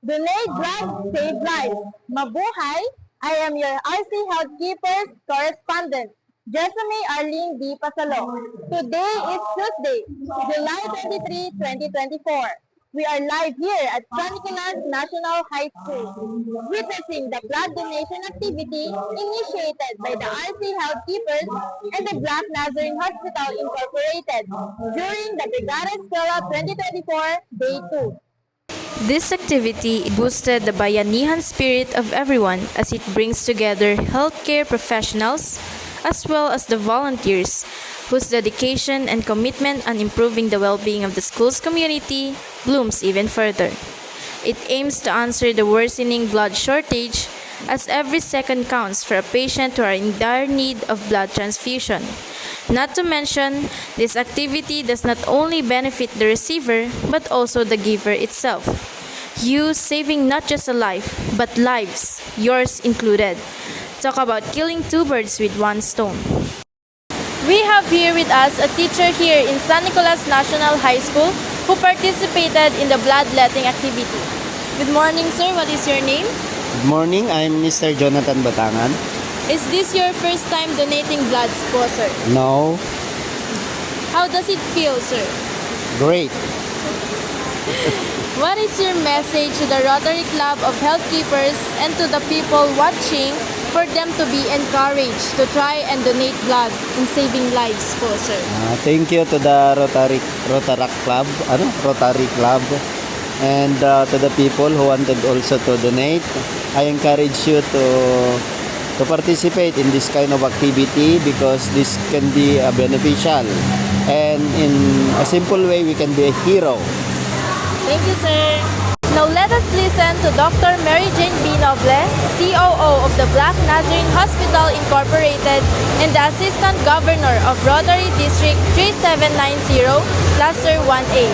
Donate blood, save lives. Mabuhay! I am your RC Health Keepers correspondent, Jessamine Arlene D. Pasalo. Today is Tuesday, July 23, 2024. We are live here at San Nicolas National High School, witnessing the blood donation activity initiated by the RC Health Keepers and the Black Nazarene Hospital Incorporated during the Brigada Escola 2024 Day 2. This activity boosted the bayanihan spirit of everyone as it brings together healthcare professionals as well as the volunteers whose dedication and commitment on improving the well-being of the school's community blooms even further. It aims to answer the worsening blood shortage as every second counts for a patient who are in dire need of blood transfusion. Not to mention, this activity does not only benefit the receiver but also the giver itself. You saving not just a life, but lives, yours included. Talk about killing two birds with one stone. We have here with us a teacher here in San Nicolas National High School who participated in the bloodletting activity. Good morning, sir. What is your name? Good morning, I'm Mr. Jonathan Batangan. Is this your first time donating blood po, sir? No, How does it feel, sir? great. What is your message to the Rotary Club of Health Keepers and to the people watching for them to be encouraged to try and donate blood in saving lives po, sir? Thank you to the Rotary Club, and to the people who wanted also to donate. I encourage you to participate in this kind of activity because this can be beneficial, and in a simple way we can be a hero. Thank you, sir. Now let us listen to Dr. Mary Jane B. Noble, COO of the Black Nazarene Hospital Incorporated and the Assistant Governor of Rotary District 3790, Cluster 1A.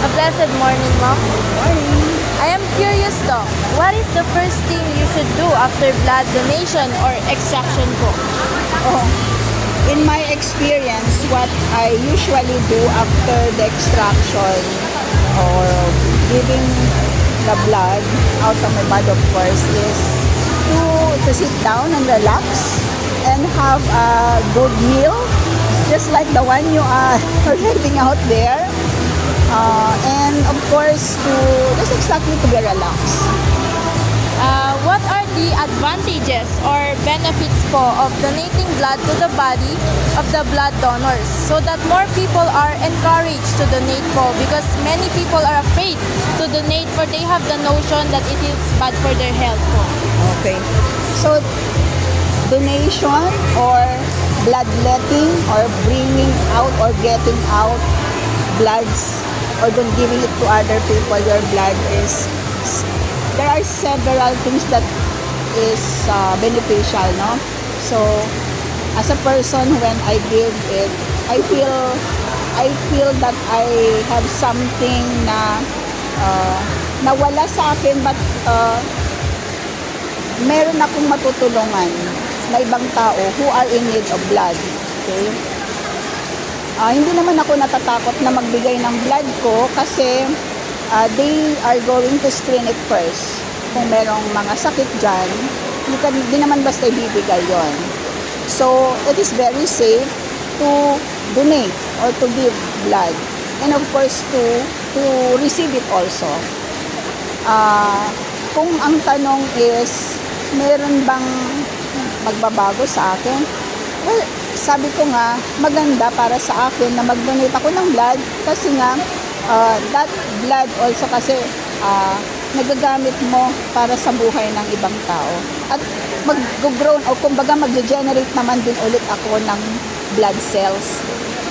A blessed morning, Ma'am. Morning. I am curious, Doc. What is the first thing you should do after blood donation or extraction po? In my experience, what I usually do after the extraction or giving the blood out of my body, of course, is to sit down and relax and have a good meal, just like the one you are having out there. And of course, just exactly to be relaxed. What are the advantages or benefits po of donating blood to the body of the blood donors so that more people are encouraged to donate po because many people are afraid to donate for they have the notion that it is bad for their health po. Okay. So, donation or bloodletting or bringing out or getting out bloods or then giving it to other people your blood is, there are several things that is beneficial, no? So, as a person, when I give it, I feel that I have something na nawala sa akin, but meron akong matutulungan na ibang tao who are in need of blood. Okay? Hindi naman ako natatakot na magbigay ng blood ko kasi they are going to screen it first. Kung merong mga sakit dyan, hindi naman basta ibibigay yon. So, it is very safe to donate or to give blood. And of course, to receive it also. Kung ang tanong is, meron bang magbabago sa akin? Well, sabi ko nga, maganda para sa akin na mag-donate ako ng blood kasi nga, that blood also kasi nagagamit mo para sa buhay ng ibang tao. At mag-grow o kumbaga mag-generate naman din ulit ako ng blood cells.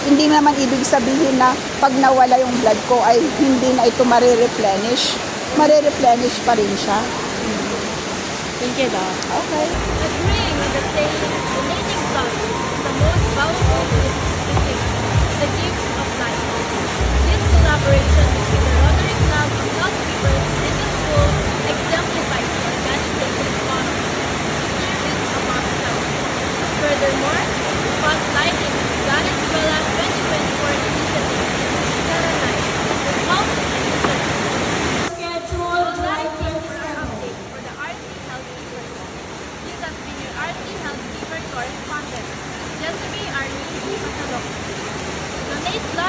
Hindi naman ibig sabihin na pag nawala yung blood ko ay hindi na ito marireplenish. Marireplenish pa rin siya. Thank you, Doc. Okay. Agreeing with the saying, donating blood is the most valuable gift we give, the gift of life. This collaboration between the Rotary Club of Health Keepers and the school exemplifies the organization's motto, service among self. Furthermore, spotlighting the Brigada Escola 2024 initiative, Tara Night, with health and research. Schedule July 13 correspondent, Jessamine Arlene D. Pasalok. Donate blood